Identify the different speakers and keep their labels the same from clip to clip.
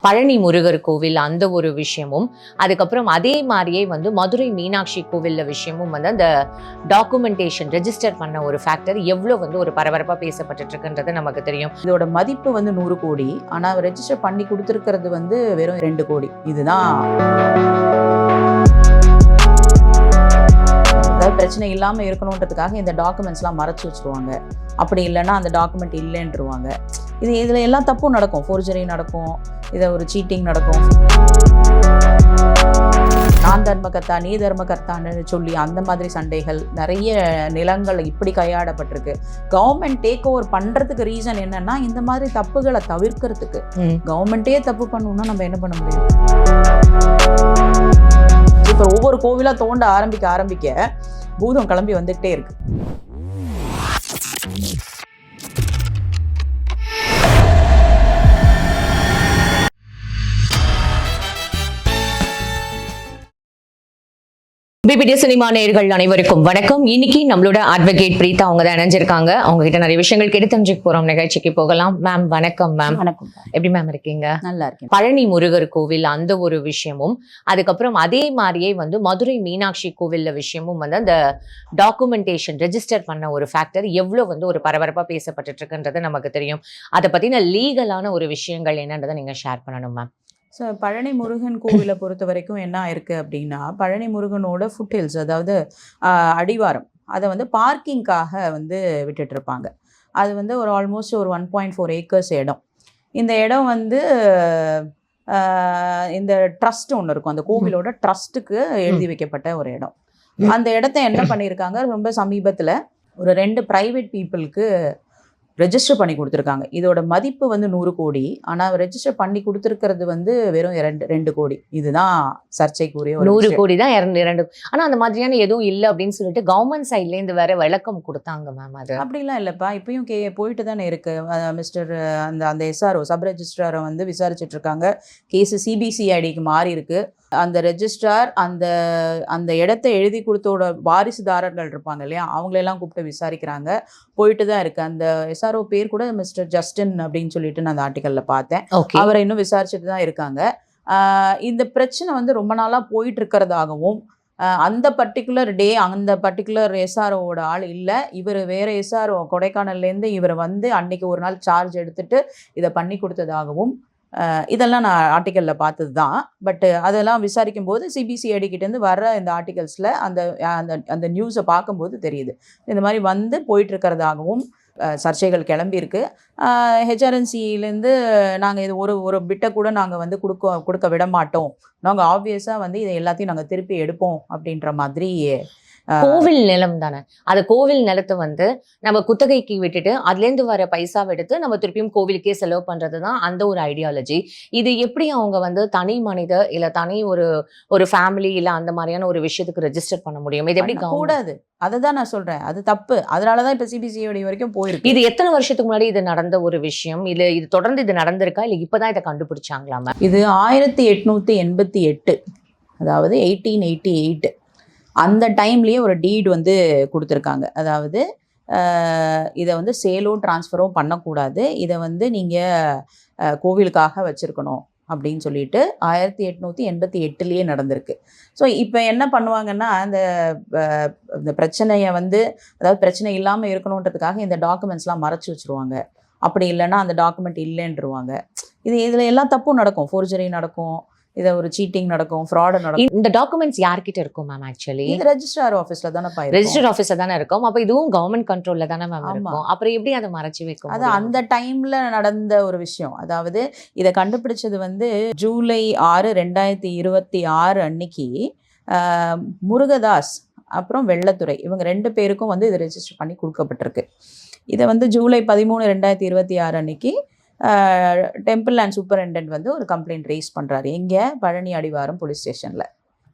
Speaker 1: பழனி முருகர் கோவில் அந்த ஒரு விஷயமும், அதுக்கப்புறம் அதே மாதிரியே மதுரை மீனாட்சி கோவில்ல விஷயமும் அந்த டாக்குமெண்டேஷன் ரெஜிஸ்டர் பண்ண ஒரு ஃபேக்டர் எவ்வளோ ஒரு பரபரப்பா பேசப்பட்டுட்டு இருக்குன்றது நமக்கு தெரியும்.
Speaker 2: இதோட மதிப்பு 100 கோடி, ஆனா ரெஜிஸ்டர் பண்ணி கொடுத்துருக்கிறது வெறும் 2 கோடி. இதுதான் அதாவது பிரச்சனை இல்லாமல் இருக்கணுன்றதுக்காக இந்த டாக்குமெண்ட்ஸ்லாம் மறைச்சு வச்சுருவாங்க. அப்படி இல்லைன்னா அந்த டாக்குமெண்ட் இல்லைன்றுவாங்க. இதில் எல்லாம் தப்பும் நடக்கும். ஃபோர்ஜரி நடக்கும், இதை ஒரு சீட்டிங் நடக்கும். நான் தர்மகர்த்தா நீ தர்மகர்த்தான்னு சொல்லி அந்த மாதிரி சண்டைகள் நிறைய நிலங்கள் இப்படி கையாடப்பட்டிருக்கு. கவர்மெண்ட் டேக் ஓவர் பண்ணுறதுக்கு ரீசன் என்னன்னா இந்த மாதிரி தப்புகளை தவிர்க்கிறதுக்கு. கவர்மெண்ட்டே தப்பு பண்ணணும்னா நம்ம என்ன பண்ண முடியும்? இப்போ ஒவ்வொரு கோவிலா தோண்ட ஆரம்பிக்க பூதம் கிளம்பி வந்துகிட்டே இருக்கு.
Speaker 1: பிபிடி சினிமா நேயர்கள் அனைவருக்கும் வணக்கம். இன்னைக்கு நம்மளோட அட்வொகேட் பிரீதா அவங்க தான் இணைஞ்சிருக்காங்க. அவங்க கிட்ட நிறைய விஷயங்கள் கேட்டு தெரிஞ்சுக்க போறோம். நிகழ்ச்சிக்கு போகலாம். மேம் வணக்கம். மேம்
Speaker 2: வணக்கம்.
Speaker 1: எப்படி மேம் இருக்கீங்க?
Speaker 2: நல்லா இருக்கேன்.
Speaker 1: பழனி முருகர் கோவில் அந்த ஒரு விஷயமும், அதுக்கப்புறம் அதே மாதிரியே மதுரை மீனாட்சி கோவில்ல விஷயமும் அந்த டாக்குமெண்டேஷன் ரெஜிஸ்டர் பண்ண ஒரு ஃபேக்டர் எவ்வளோ ஒரு பரபரப்பா பேசப்பட்டுட்டு இருக்குன்றது நமக்கு தெரியும். அதை பத்தின லீகலான ஒரு விஷயங்கள் என்னன்றதை நீங்க ஷேர் பண்ணணும் மேம்.
Speaker 2: ஸோ பழனி முருகன் கோவிலை பொறுத்த வரைக்கும் என்ன இருக்குது அப்படின்னா, பழனி முருகனோட ஃபுட்ஹில்ஸ், அதாவது அடிவாரம், அதை பார்க்கிங்காக விட்டுட்ருப்பாங்க. அது ஒரு ஆல்மோஸ்ட் ஒரு 1.4 ஏக்கர்ஸ் இடம். இந்த இடம் இந்த ட்ரஸ்ட் ஒன்று இருக்கும், அந்த கோவிலோட ட்ரஸ்ட்டுக்கு எழுதி வைக்கப்பட்ட ஒரு இடம். அந்த இடத்த என்ன பண்ணியிருக்காங்க, ரொம்ப சமீபத்தில் ஒரு 2 ப்ரைவேட் பீப்புளுக்கு ரெஜிஸ்டர் பண்ணி கொடுத்துருக்காங்க. இதோட மதிப்பு 100 கோடி, ஆனால் ரெஜிஸ்டர் பண்ணி கொடுத்துருக்கிறது வெறும் 2 கோடி. இதுதான் சர்ச்சைக்குரிய
Speaker 1: 100 கோடி தான் 2. ஆனால் அந்த மாதிரியான எதுவும் இல்லை அப்படின்னு சொல்லிட்டு கவர்மெண்ட் சைட்லேருந்து வேற விளக்கம் கொடுத்தாங்க மேம். அது
Speaker 2: அப்படிலாம் இல்லைப்பா, இப்பயும் போயிட்டு தானே இருக்கு. மிஸ்டர் அந்த எஸ்ஆர்ஓ சப் ரெஜிஸ்ட்ராரை விசாரிச்சுட்டு இருக்காங்க. கேஸு சிபிசிஐடிக்கு மாறி இருக்கு. அந்த ரெஜிஸ்ட்ரார் அந்த இடத்த எழுதி கொடுத்தோட வாரிசுதாரர்கள் இருப்பாங்க இல்லையா, அவங்களெல்லாம் கூப்பிட்டு விசாரிக்கிறாங்க. போயிட்டு தான் இருக்கு. அந்த எஸ்ஆர்ஓ பேர் கூட மிஸ்டர் ஜஸ்டின் அப்படின்னு சொல்லிட்டு நான் அந்த ஆர்டிக்கல்ல பார்த்தேன். அவரை இன்னும் விசாரிச்சுட்டு தான் இருக்காங்க. இந்த பிரச்சனை ரொம்ப நாளாக போயிட்டு இருக்கிறதாகவும், அந்த பர்டிகுலர் டே அந்த பர்டிகுலர் எஸ்ஆர்ஓவோட ஆள் இல்லை, இவர் வேறு எஸ்ஆர்ஓ கொடைக்கானல்லேருந்து இவர் அன்னைக்கு ஒரு நாள் சார்ஜ் எடுத்துட்டு இதை பண்ணி கொடுத்ததாகவும், இதெல்லாம் நான் ஆர்டிக்கலில் பார்த்தது தான். பட் அதெல்லாம் விசாரிக்கும் போது சிபிசிஐடி கிட்டேருந்து வர்ற இந்த ஆர்டிகல்ஸில் அந்த அந்த நியூஸை பார்க்கும்போது தெரியுது இந்த மாதிரி போயிட்டுருக்கிறதாகவும் சர்ச்சைகள் கிளம்பியிருக்கு. ஹெச்ஆர்என்சியிலேருந்து நாங்கள் இது ஒரு பிட்டை கூட நாங்கள் கொடுக்க விட மாட்டோம், நாங்கள் ஆப்வியஸாக இதை எல்லாத்தையும் நாங்கள் திருப்பி எடுப்போம் அப்படின்ற மாதிரி.
Speaker 1: கோவில் நிலம் தானே, அது கோவில் நிலத்தை நம்ம குத்தகைக்கு விட்டுட்டு அதுலேருந்து வர பைசாவை எடுத்து நம்ம திருப்பியும் கோவிலுக்கே செலவு பண்றது தான் அந்த ஒரு ஐடியாலஜி. இது எப்படி அவங்க தனி மனித இல்ல தனி ஒரு ஃபேமிலி இல்ல அந்த மாதிரியான ஒரு விஷயத்துக்கு ரெஜிஸ்டர் பண்ண முடியும்? இது எப்படி
Speaker 2: கூடாது? அதுதான் நான் சொல்றேன், அது தப்பு. அதனாலதான் இப்ப சிபிசிஐடி வரைக்கும் போயிருக்கு.
Speaker 1: இது எத்தனை வருஷத்துக்கு முன்னாடி இது நடந்த ஒரு விஷயம்? இது தொடர்ந்து இது நடந்திருக்கா இல்ல இப்பதான் இதை கண்டுபிடிச்சாங்களாமா?
Speaker 2: இது 1888, அதாவது 1888 அந்த டைம்லேயே ஒரு டீட் கொடுத்துருக்காங்க. அதாவது இதை சேலோ டிரான்ஸ்ஃபரோ பண்ணக்கூடாது, இதை நீங்கள் கோவிலுக்காக வச்சுருக்கணும் அப்படின்னு சொல்லிட்டு 1888லேயே நடந்திருக்கு. ஸோ இப்போ என்ன பண்ணுவாங்கன்னா, இந்த பிரச்சனையை அதாவது பிரச்சனை இல்லாமல் இருக்கணுன்றதுக்காக இந்த டாக்குமெண்ட்ஸ்லாம் மறைச்சி வச்சுருவாங்க. அப்படி இல்லைன்னா அந்த டாக்குமெண்ட் இல்லைன்றுவாங்க. இதில் எல்லாம் தப்பும் நடக்கும். ஃபோர்ஜரி நடக்கும், இதை ஒரு சீட்டிங் நடக்கும், ஃப்ராட் நடக்கும்.
Speaker 1: இந்த டாக்குமெண்ட்ஸ் யார்கிட்ட இருக்கும் மேம்? ஆக்சுவலி
Speaker 2: இது ரெஜிஸ்ட்ரார் ஆஃபீஸ்ல தானே
Speaker 1: ரெஜிஸ்டர் ஆஃபீஸ்ல தானே இருக்கும். அப்ப இதுவும் கவர்மெண்ட் கண்ட்ரோல்ல தானே மேம் இருக்கும். அப்புறம் எப்படி அதை மறைச்சு வைக்கும்?
Speaker 2: அது அந்த டைம்ல நடந்த ஒரு விஷயம். அதாவது இதை கண்டுபிடிச்சது ஜூலை 6, 2026 அன்னைக்கு முருகதாஸ் அப்புறம் வெள்ளத்துறை இவங்க 2 பேருக்கும் இது ரெஜிஸ்டர் பண்ணி கொடுக்கப்பட்டிருக்கு. இதை ஜூலை 13, 2026 அன்னைக்கு டெம்பிள் அண்ட் சூப்பரிண்டென்ட் ஒரு கம்ப்ளைண்ட் ரைஸ் பண்றாரு. எங்க? பழனி அடிவாரம் போலீஸ் ஸ்டேஷன்ல.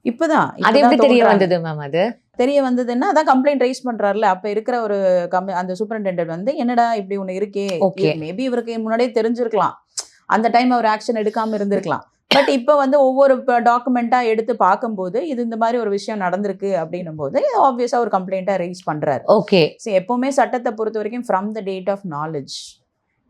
Speaker 2: இப்பதான்
Speaker 1: அது எப்படி தெரிய வந்தது மேம்? அது
Speaker 2: தெரிய வந்ததுன்னா அதான் கம்ப்ளைண்ட் ரைஸ் பண்றாருல, அப்ப இருக்கிற ஒரு அந்த சூப்பரிண்டென்டென்ட் என்னடா இப்படி ஒண்ணு இருக்கே, மேபி இவருக்கு முன்னாடியே தெரிஞ்சிருக்கலாம், அந்த டைம் அவர் ஆக்ஷன் எடுக்காம இருந்திருக்கலாம். பட் இப்போ ஒவ்வொரு டாக்குமெண்டா எடுத்து பார்க்கும்போது இது இந்த மாதிரி ஒரு விஷயம் நடந்திருக்கு அப்படின்னும் போது ஆப்வியஸா ஒரு கம்ப்ளைண்டா ரைஸ் பண்றாரு.
Speaker 1: ஓகே.
Speaker 2: எப்பவுமே சட்டத்தை பொறுத்த வரைக்கும் from the date of knowledge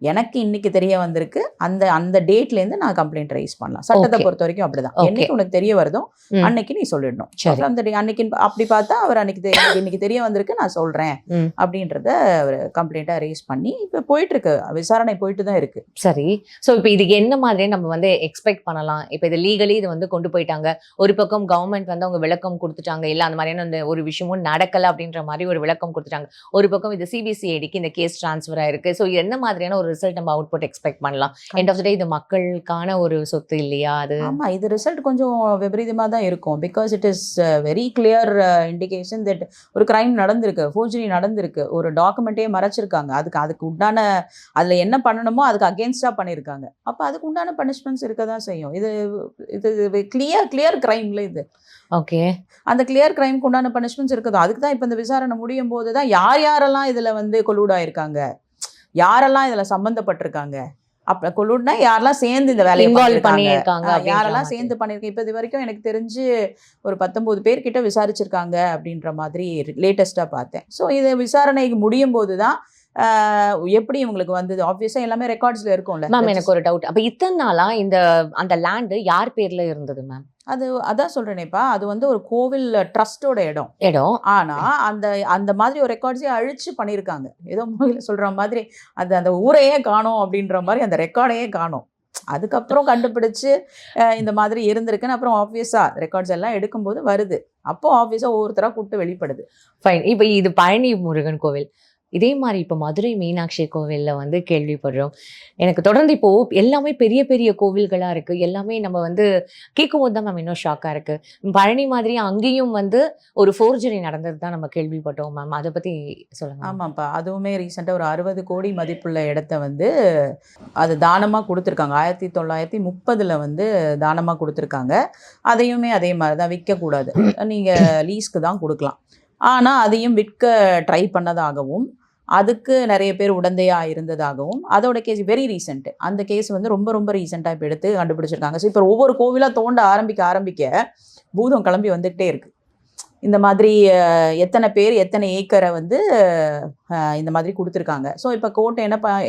Speaker 2: எனக்கு இன்னைக்கு தெரிய வந்திருக்கு, அந்த அந்த டேட்லேருந்து நான் கம்ப்ளைண்ட் ரைஸ் பண்ணலாம். சட்டத்தை பொறுத்த வரைக்கும் அப்படிதான். என்னைக்கு உனக்கு தெரிய வருதோ அன்னைக்கு நீ சொல்லிடணும். அந்த அன்னைக்கு அப்படி பார்த்தா அவர் அன்னைக்கு இன்னைக்கு தெரிய வந்திருக்கு நான் சொல்றேன் அப்படின்றத அவர் கம்ப்ளைண்ட்டாக ரைஸ் பண்ணி இப்போ போயிட்டு இருக்கு, விசாரணை போயிட்டு தான் இருக்கு.
Speaker 1: சரி. ஸோ இப்போ இதுக்கு என்ன மாதிரி நம்ம வந்து எக்ஸ்பெக்ட் பண்ணலாம்? இப்போ இது லீகலி இது வந்து கொண்டு போயிட்டாங்க. ஒரு பக்கம் கவர்மெண்ட் வந்து அவங்க விளக்கம் கொடுத்துட்டாங்க, இல்லை அந்த மாதிரியான அந்த ஒரு விஷயமும் நடக்கலை அப்படின்ற மாதிரி ஒரு விளக்கம் கொடுத்துட்டாங்க. ஒரு பக்கம் இது சிபிசிஐடிக்கு இந்த கேஸ் டிரான்ஸ்ஃபர் ஆயிருக்கு. ஸோ என்ன மாதிரியான ஒரு ரிசல்ட் நம்ம அவுட்புட் எக்ஸ்பெக்ட் பண்ணலாம்? எண்ட் ஆஃப் த டே இது மக்களுக்கான ஒரு சொத்து இல்லையா அது?
Speaker 2: ஆமா, இது ரிசல்ட் கொஞ்சம் விபரீதமாக தான் இருக்கும். Because it is very clear indication that ஒரு கிரைம் நடந்திருக்கு, ஃபோர்ஜரி நடந்திருக்கு, ஒரு டாக்குமெண்ட்டே மறைச்சிருக்காங்க, அதுக்கு உண்டான அதில் என்ன பண்ணணுமோ அதுக்கு அகேன்ஸ்டாக பண்ணியிருக்காங்க. அப்போ அதுக்கு உண்டான பனிஷ்மெண்ட்ஸ் இருக்க தான் செய்யும். இது கிளியர் கிரைம்ல இது.
Speaker 1: ஓகே,
Speaker 2: அந்த கிளியர் கிரைம்க்கு உண்டான பனிஷ்மெண்ட்ஸ் இருக்குது. அதுக்கு தான் இப்போ இந்த விசாரணை முடியும் போது தான் யாரெல்லாம் இதில் வந்து கொலூடாயிருக்காங்க, யாரெல்லாம் இதில் சம்மந்தப்பட்டிருக்காங்க, அப்போ கொலூட்னா யாரெல்லாம் சேர்ந்து இந்த வேலையை பண்ணியிருக்காங்க, யாரெல்லாம் சேர்ந்து பண்ணியிருக்காங்க. இப்போ இது வரைக்கும் எனக்கு தெரிஞ்சு ஒரு 19 பேர்கிட்ட விசாரிச்சிருக்காங்க அப்படின்ற மாதிரி லேட்டஸ்ட்டாக பார்த்தேன். ஸோ இது விசாரணைக்கு முடியும் போது தான் எப்படி இவங்களுக்கு வந்தது, ஆப்வியஸா எல்லாமே ரெக்கார்ட்ஸ்ல இருக்கும்ல.
Speaker 1: மேம் எனக்கு ஒரு டவுட், அப்ப இத்தனை நாளா அந்த லேண்ட் யார் பேர்ல இருந்தது மேம்?
Speaker 2: அதான் சொல்றேனேப்பா, அது வந்து ஒரு கோவில் ட்ரஸ்டோட இடம். ஆனா அந்த மாதிரி ஒரு ரெக்கார்ட்ஸே அழிச்சு பண்ணியிருக்காங்க. ஏதோ மூவில சொல்ற மாதிரி அந்த ஊரையே காணோம் அப்படின்ற மாதிரி அந்த ரெக்கார்டையே காணோம். அதுக்கப்புறம் கண்டுபிடிச்சு இந்த மாதிரி இருந்திருக்குன்னு அப்புறம் ஆப்வியஸா ரெக்கார்ட்ஸ் எல்லாம் எடுக்கும்போது வருது. அப்போ ஆப்வியஸா ஒவ்வொருத்தரா கூப்பிட்டு வெளிப்படுது.
Speaker 1: ஃபைன். இப்போ இது பழனி முருகன் கோவில், இதே மாதிரி இப்போ மதுரை மீனாட்சி கோவிலில் வந்து கேள்விப்படுறோம். எனக்கு தொடர்ந்து இப்போ எல்லாமே பெரிய பெரிய கோவில்களாக இருக்குது. எல்லாமே நம்ம வந்து கேட்கும்போது தான் மேம் இன்னும் ஷாக்காக இருக்குது. பழனி மாதிரி அங்கேயும் வந்து ஒரு ஃபோர்ஜரி நடந்தது தான் நம்ம கேள்விப்பட்டோம் மேம். அதை பற்றி சொல்லுங்கள்.
Speaker 2: ஆமாம்ப்பா, அதுவுமே ரீசெண்டாக ஒரு 60 கோடி மதிப்புள்ள இடத்த வந்து அது தானமாக கொடுத்துருக்காங்க. 1930 வந்து தானமாக கொடுத்துருக்காங்க. அதையுமே அதே மாதிரி தான், விற்கக்கூடாது, நீங்கள் லீஸ்க்கு தான் கொடுக்கலாம். ஆனால் அதையும் விற்க ட்ரை பண்ணதாகவும் அதுக்கு நிறைய பேர் உடந்தையாக இருந்ததாகவும் அதோட கேஸ் வெரி ரீசெண்ட். அந்த கேஸ் வந்து ரொம்ப ரொம்ப ரீசெண்டாக இப்போ எடுத்து கண்டுபிடிச்சிருக்காங்க. ஸோ இப்போ ஒவ்வொரு கோவிலாக தோண்ட ஆரம்பிக்க பூதம் கிளம்பி வந்துக்கிட்டே இருக்குது. இந்த மாதிரி எத்தனை பேர் எத்தனை ஏக்கரை வந்து இந்த மாதிரி கொடுத்துருக்காங்க. ஸோ இப்போ கோர்ட்டு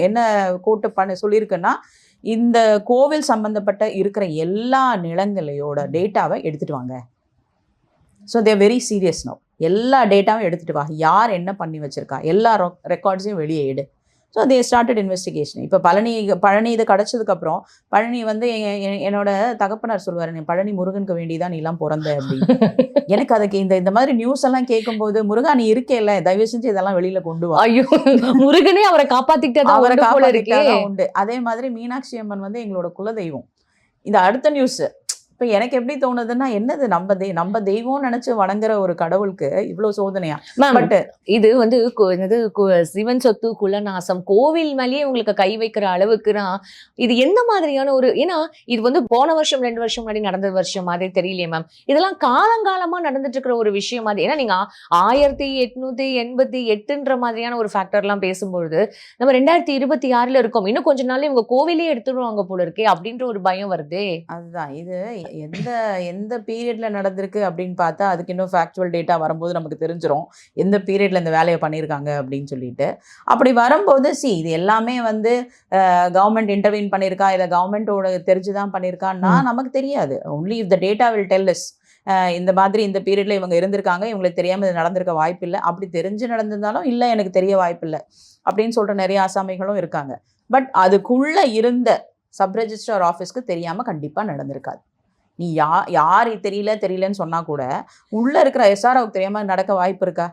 Speaker 2: என்ன கோர்ட்டு சொல்லியிருக்குன்னா, இந்த கோவில் சம்மந்தப்பட்ட இருக்கிற எல்லா நிலங்களையோட டேட்டாவை எடுத்துகிட்டு வாங்க. ஸோ தேர் வெரி சீரியஸ் நவ். எல்லா டேட்டாவும் எடுத்துகிட்டு வா, யார் என்ன பண்ணி வச்சுருக்கா, எல்லா ரெக்கார்ட்ஸையும் வெளியே எடு. So they started investigation. இப்போ பழனி இது கிடச்சதுக்கப்புறம் பழனி வந்து என்னோட தகப்பனார் சொல்லுவார், நீ பழனி முருகனுக்கு வேண்டிதான் நீ எல்லாம் பிறந்த அப்படின்னு. எனக்கு அதுக்கு இந்த மாதிரி நியூஸ் எல்லாம் கேட்கும்போது, முருகா நீ இருக்கேல்ல, தயவு செஞ்சு இதெல்லாம் வெளியில கொண்டு வா.
Speaker 1: ஐயோ, முருகனே அவரை காப்பாத்திக்கிட்டே
Speaker 2: உண்டு. அதே மாதிரி மீனாட்சி அம்மன் வந்து எங்களோட குலதெய்வம். இந்த அடுத்த நியூஸ் இப்போ எனக்கு எப்படி தோணுதுன்னா, என்னது நம்ம தெய்வம் நினைச்சு வணங்குற ஒரு கடவுளுக்கு இவ்வளோ சோதனையா?
Speaker 1: பட் இது வந்து சிவன் சொத்து குலநாசம், கோவில் மேலேயே உங்களுக்கு கை வைக்கிற அளவுக்குன்னா இது எந்த மாதிரியான ஒரு, ஏன்னா இது வந்து போன வருஷம் 2 வருஷம் முன்னாடி நடந்த வருஷம் மாதிரி தெரியலையே மேம். இதெல்லாம் காலங்காலமா நடந்துட்டு இருக்கிற ஒரு விஷயம் மாதிரி. ஏன்னா நீங்க 1888ன்ற மாதிரியான ஒரு ஃபேக்டர்லாம் பேசும்பொழுது நம்ம 2026 இருக்கோம். இன்னும் கொஞ்ச நாள் இவங்க கோவிலே எடுத்துடுவாங்க போல இருக்கே அப்படின்ற ஒரு பயம் வருதே.
Speaker 2: அதுதான், இது எந்த பீரியட்ல நடந்திருக்கு அப்படின்னு பார்த்தா அதுக்கு இன்னும் ஃபேக்சுவல் டேட்டா வரும்போது நமக்கு தெரிஞ்சிடும் எந்த பீரியட்ல இந்த வேலையை பண்ணியிருக்காங்க அப்படின்னு சொல்லிட்டு. அப்படி வரும்போது இது எல்லாமே வந்து கவர்மெண்ட் இன்டர்வீன் பண்ணியிருக்கா, இதை கவர்மெண்டோட தெரிஞ்சுதான் பண்ணியிருக்கான்னா நமக்கு தெரியாது. Only if the data will tell us இந்த மாதிரி இந்த பீரியட்ல இவங்க இருந்திருக்காங்க, இவங்களுக்கு தெரியாம இது நடந்திருக்க வாய்ப்பு இல்லை, அப்படி தெரிஞ்சு நடந்திருந்தாலும் இல்லை எனக்கு தெரிய வாய்ப்பு இல்லை அப்படின்னு சொல்ற நிறைய ஆசாமிகளும் இருக்காங்க. பட் அதுக்குள்ள இருந்த சப் ரெஜிஸ்ட்ரார் ஆஃபீஸ்க்கு தெரியாம கண்டிப்பா நடந்திருக்காது. நீ யார் தெரியலன்னு சொன்னா கூட உள்ள இருக்கிற எஸ்ஆர்ஓக்கு தெரியாம நடக்க வாய்ப்பு இருக்கா?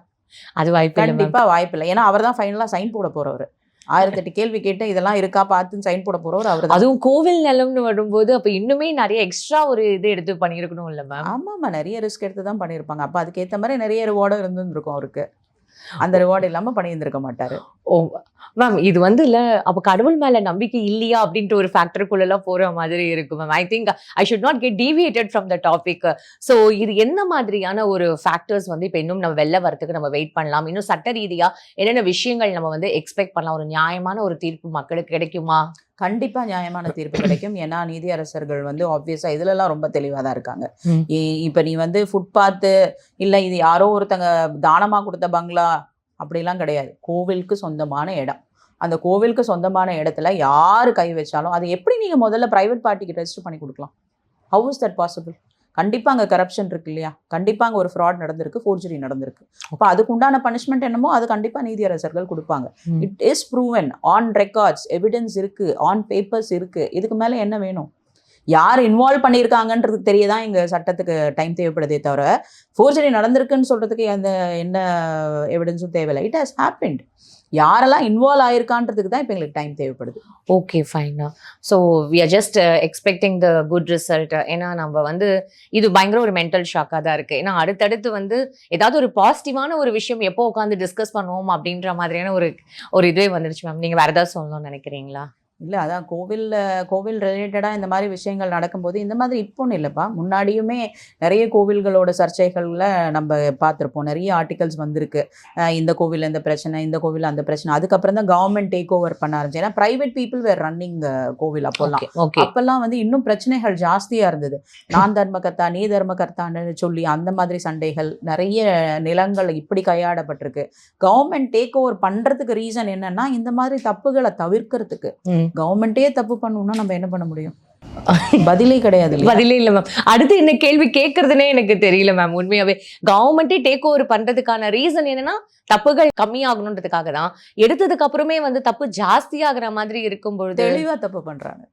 Speaker 1: அது வாய்ப்பு
Speaker 2: கண்டிப்பா வாய்ப்பு இல்லை. ஏன்னா அவர் தான் ஃபைனலா சைன் போட போறவர். 1008 கேள்வி கேட்டு இதெல்லாம் இருக்கா பார்த்து சைன் போட போறவர் அவர்.
Speaker 1: அதுவும் கோவில் நிலம்னு வரும்போது அப்ப இன்னுமே நிறைய எக்ஸ்ட்ரா ஒரு இது எடுத்து பண்ணியிருக்கணும் இல்ல மேம்?
Speaker 2: ஆமாம்மா, நிறைய ரிஸ்க் எடுத்து தான் பண்ணியிருப்பாங்க. அப்ப அதுக்கேற்ற மாதிரி நிறைய ரிவார்டும் இருந்திருக்கும் அவருக்கு. அந்த ரிவார்டு இல்லாம பண்ணியிருந்திருக்க மாட்டாரு.
Speaker 1: ஓ மேம், இது வந்து இல்ல அப்ப கடவுள் மேல நம்பிக்கை இல்லையா அப்படின்ற ஒரு ஃபேக்டருக்குள்ள எல்லாம் போற மாதிரி இருக்கு ma'am. I think I should not get deviated from the topic. So இது என்ன மாதிரியான ஒரு ஃபேக்டர்ஸ் வந்து இப்போ இன்னும் நம்ம வெளில வரதுக்கு நம்ம வெயிட் பண்ணலாம்? இன்னும் சட்ட ரீதியா என்னென்ன விஷயங்கள் நம்ம வந்து எக்ஸ்பெக்ட் பண்ணலாம்? ஒரு நியாயமான ஒரு தீர்ப்பு மக்களுக்கு கிடைக்குமா?
Speaker 2: கண்டிப்பா நியாயமான தீர்ப்பு கிடைக்கும். ஏன்னா நீதியரசர்கள் வந்து ஆப்வியஸா இதுலலாம் ரொம்ப தெளிவாக தான் இருக்காங்க. இப்போ நீ வந்து ஃபுட்பாத்து இல்லை இது யாரோ ஒருத்தங்க தானமா கொடுத்த பங்களா அப்படிலாம் கிடையாது. கோவிலுக்கு சொந்தமான இடம். அந்த கோவிலுக்கு சொந்தமான இடத்துல யார் கை வச்சாலும் அது எப்படி நீங்கள் முதல்ல ப்ரைவேட் பார்ட்டிக்கு ரெஜிஸ்டர் பண்ணி கொடுக்கலாம்? How is that possible? கண்டிப்பாக அங்கே கரப்ஷன் இருக்கு இல்லையா? கண்டிப்பாக அங்கே ஒரு ஃப்ராட் நடந்திருக்கு, ஃபோர்ஜரி நடந்திருக்கு. அப்போ அதுக்கு உண்டான பனிஷ்மெண்ட் என்னமோ அது கண்டிப்பாக நீதியரசர்கள் கொடுப்பாங்க. It is proven on records, evidence இருக்கு, ஆன் பேப்பர்ஸ் இருக்கு. இதுக்கு மேலே என்ன வேணும்? யார் இன்வால்வ் பண்ணியிருக்காங்கன்றதுக்கு தெரியதான் எங்கள் சட்டத்துக்கு டைம் தேவைப்படுதே தவிர ஃபோர்ஜரி நடந்திருக்குன்னு சொல்கிறதுக்கு என்ன எவிடன்ஸும் தேவையில்லை. It has happened. யாரெல்லாம் இன்வால்வ் ஆயிருக்கான்றதுக்கு தான் இப்போ எங்களுக்கு டைம் தேவைப்படுது.
Speaker 1: Okay, fine. So we are just expecting the good result. ஏன்னா நம்ம வந்து இது பயங்கர ஒரு மென்டல் ஷாக்காக தான் இருக்குது. ஏன்னா அடுத்தடுத்து வந்து ஏதாவது ஒரு பாசிட்டிவான ஒரு விஷயம் எப்போ உட்காந்து டிஸ்கஸ் பண்ணுவோம் அப்படின்ற மாதிரியான ஒரு இதுவே வந்துருச்சு மேம். நீங்கள் வேறு ஏதாவது சொல்லணும்னு நினைக்கிறீங்களா?
Speaker 2: இல்லை, அதான் கோவில் ரிலேட்டடாக இந்த மாதிரி விஷயங்கள் நடக்கும்போது இந்த மாதிரி இப்போன்னு இல்லைப்பா, முன்னாடியுமே நிறைய கோவில்களோட சர்ச்சைகளில் நம்ம பார்த்துருப்போம். நிறைய ஆர்டிகல்ஸ் வந்திருக்கு. இந்த கோவில் இந்த பிரச்சனை, இந்த கோவில் அந்த பிரச்சனை. அதுக்கப்புறம் தான் கவர்மெண்ட் டேக் ஓவர் பண்ண ஆரம்பிச்சு. ஏன்னா ப்ரைவேட் பீப்புள் வேர் ரன்னிங் கோவில் அப்போல்லாம். அப்போல்லாம் வந்து இன்னும் பிரச்சனைகள் ஜாஸ்தியாக இருந்தது. நான் தர்மகர்த்தா நீ தர்மகர்த்தான்னு சொல்லி அந்த மாதிரி சண்டைகள், நிறைய நிலங்கள் இப்படி கையாடப்பட்டிருக்கு. கவர்மெண்ட் டேக் ஓவர் பண்ணுறதுக்கு ரீசன் என்னன்னா இந்த மாதிரி தப்புகளை தவிர்க்கிறதுக்கு. கவர்மெண்டே தப்பு பண்ணணும்னா நம்ம என்ன பண்ண முடியும்? பதிலே கிடையாது.
Speaker 1: பதிலே இல்லை மேம். அடுத்து என்ன கேள்வி கேட்கறதுனே எனக்கு தெரியல மேம். உண்மையாவே கவர்மெண்டே டேக் ஓவர் பண்றதுக்கான ரீசன் என்னன்னா தப்புகள் கம்மியாகணுன்றதுக்காக தான். எடுத்ததுக்கு அப்புறமே வந்து தப்பு ஜாஸ்தியாகிற மாதிரி இருக்கும் பொழுது
Speaker 2: தெளிவா தப்பு பண்றாங்க.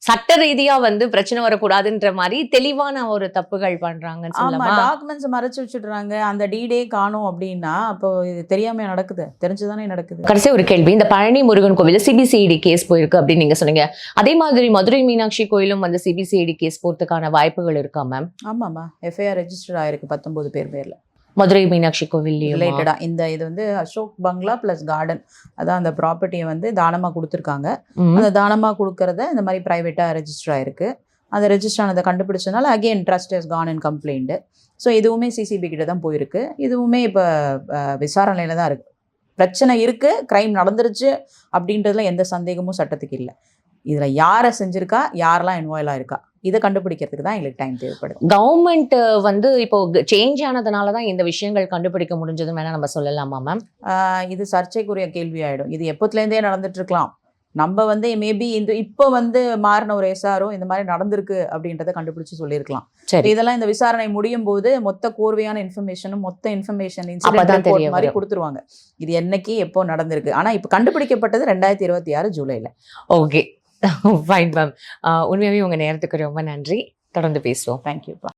Speaker 1: சட்ட ரீதியா வந்து பிரச்சனை வரக்கூடாதுன்ற மாதிரி தெளிவான ஒரு தப்புகள் பண்றாங்கன்னு சொல்லலாமா?
Speaker 2: டாக்குமெண்ட்ஸ் மறைச்சு வச்சுடுறாங்க. அந்த டீடே காணும் அப்படின்னா அப்போ இது தெரியாம நடக்குது, தெரிஞ்சுதானே நடக்குது.
Speaker 1: கடைசி ஒரு கேள்வி, இந்த பழனி முருகன் கோவில் சிபிசிஐடி கேஸ் போயிருக்கு அப்படின்னு நீங்க சொன்னீங்க. அதே மாதிரி மதுரை மீனாட்சி கோயிலும் வந்து சிபிசிஐடி கேஸ் போறதுக்கான வாய்ப்புகள் இருக்கா மேம்?
Speaker 2: ஆமாம்மா, எஃப்ஐஆர் ரெஜிஸ்டர் ஆயிருக்கு 19 பேர்ல.
Speaker 1: மதுரை மீனாட்சி கோவில்
Speaker 2: ரிலேட்டடா இது வந்து அசோக் பங்களா பிளஸ் கார்டன், அதான் அந்த ப்ராப்பர்ட்டியை வந்து தானமா கொடுத்துருக்காங்க. அந்த தானமா கொடுக்கறத இந்த மாதிரி பிரைவேட்டா ரெஜிஸ்டர் ஆயிருக்கு. அந்த ரெஜிஸ்டர் ஆனதை கண்டுபிடிச்சதுனால again trust has gone in complaint. So இதுவுமே சிசிபி கிட்ட தான் போயிருக்கு. இதுவுமே இப்போ விசாரணையில தான் இருக்கு. பிரச்சனை இருக்கு, கிரைம் நடந்துருச்சு அப்படின்றதுல எந்த சந்தேகமும் சட்டத்துக்கு இல்லை. இதில் யாரை செஞ்சிருக்கா, யாரெல்லாம் இன்வால்வ் ஆயிருக்கா, இதை கண்டுபிடிக்கிறதுக்கு தான் எங்களுக்கு டைம் தேவைப்படுது.
Speaker 1: கவர்மெண்ட் வந்து இப்போ சேஞ்ச் ஆனதுனால தான் இந்த விஷயங்கள் கண்டுபிடிக்க முடிஞ்சதுன்னு வேணா நம்ம சொல்லலாமா மேம்?
Speaker 2: இது சர்ச்சைக்குரிய கேள்வி ஆயிடும். இது எப்போத்துலேருந்தே நடந்துட்டு இருக்கலாம். நம்ம வந்து மேபி இப்போ வந்து மாறின ஒரு எஸ்ஆரோ இந்த மாதிரி நடந்திருக்கு அப்படின்றத கண்டுபிடிச்சு சொல்லியிருக்கலாம். இதெல்லாம் இந்த விசாரணை முடியும் போது மொத்த கோர்வையான இன்ஃபர்மேஷனும் மொத்த இன்ஃபர்மேஷன் மாதிரி கொடுத்துருவாங்க. இது என்னைக்கு எப்போ நடந்திருக்கு. ஆனா இப்போ கண்டுபிடிக்கப்பட்டது 2026 ஜூலைல.
Speaker 1: Okay, fine ma'am. உண்மையாகவே உங்கள் நேரத்துக்கு ரொம்ப நன்றி. தொடர்ந்து பேசுவோம்.
Speaker 2: தேங்க்யூப்பா.